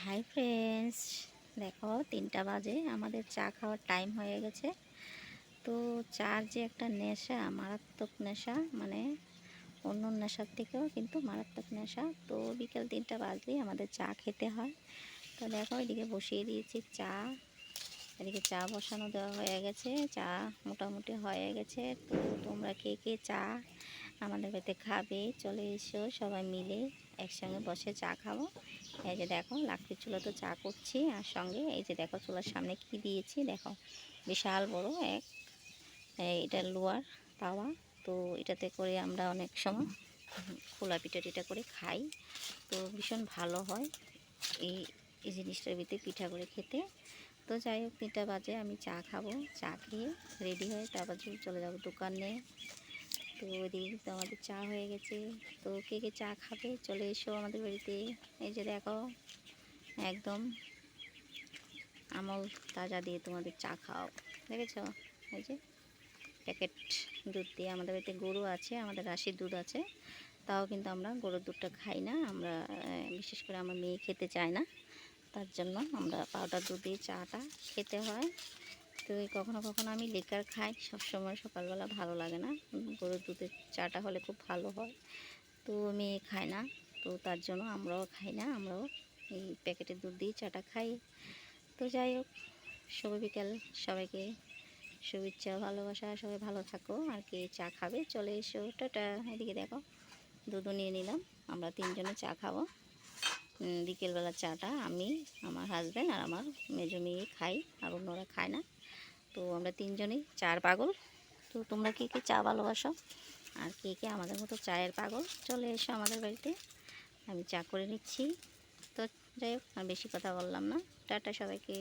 Hi friends, দেখো 3টা বাজে, আমাদের চা খাওয়ার টাইম হয়ে গেছে। তো চার যে একটা নেশা, মারাত্মক নেশা, মানে অন্য নেশার থেকেও কিন্তু মারাত্মক নেশা। তো বিকেল 3টা বাজলেই আমাদের চা খেতে হয়। তো দেখো এদিকে বসিয়ে দিয়েছি চা, এদিকে চা বসানো দেওয়া হয়ে গেছে, চা মোটামুটি হয়ে গেছে। তো তোমরা কে কে চা আমাদের বাড়িতে খাবে চলে এসো, সবাই মিলে একসঙ্গে বসে চা খাবো। এই যে দেখো লাকড়ির চুলা তো চা করছি, আর সঙ্গে এই যে দেখো চুলার সামনে কি দিয়েছি দেখো, বিশাল বড় এক এটা লোয়ার তাওয়া। তো এটাতে করে আমরা অনেক সময় খোলা পিঠা টিঠা করে খাই, তো ভীষণ ভালো হয় এই এই জিনিসটার ভিতরে পিঠা করে খেতে। তো যাই হোক 3টা বাজে, আমি চা খাবো, চা খেয়ে রেডি হয়ে তারপর চলে যাবো দোকানে। তো ওইদিকে তো আমাদের চা হয়ে গেছে। তো কে কে চা খাবে চলে এসো আমাদের বাড়িতে। এই যে দেখো একদম আমল তাজা দিয়ে তোমাদের চা খাও, দেখেছো? এই যে প্যাকেট দুধ দিয়ে, আমাদের বাড়িতে গরু আছে, আমাদের রাশির দুধ আছে, তাও কিন্তু আমরা গরুর দুধটা খাই না। আমরা বিশেষ করে আমার মেয়ে খেতে চায় না, তার জন্য আমরা পাউডার দুধ দিয়ে চাটা খেতে হয়। তো কখনো কখনো আমি লিকার খাই, সবসময় সকালবেলা ভালো লাগে না, গরুর দুধের চাটা হলে খুব ভালো হয়। তো মেয়ে খায় না, তো তার জন্য আমরাও খাই না, আমরাও এই প্যাকেটের দুধ দিয়ে চাটা খাই। তো যাই হোক, শুভ বিকেল সবাইকে, শুভেচ্ছা ভালোবাসা, সবাই ভালো থাকো। আর কি চা খাবে চলে এসো, টাটা। এদিকে দেখো দুধও নিয়ে নিলাম, আমরা 3জনে চা খাবো। বিকেলবেলা চাটা আমি, আমার হাজব্যান্ড আর আমার মেজো মেয়ে খাই, আর অন্যরা খায় না। তো আমরা 3জনেই চার পাগল। তো তোমরা কে কে চা ভালোবাসো আর কে কে আমাদের মতো চায়ের পাগল চলে এসো আমাদের বাড়িতে, আমি চা করে নিচ্ছি। তো যাই হোক, আর বেশি কথা বললাম না, টাটা সবাইকে।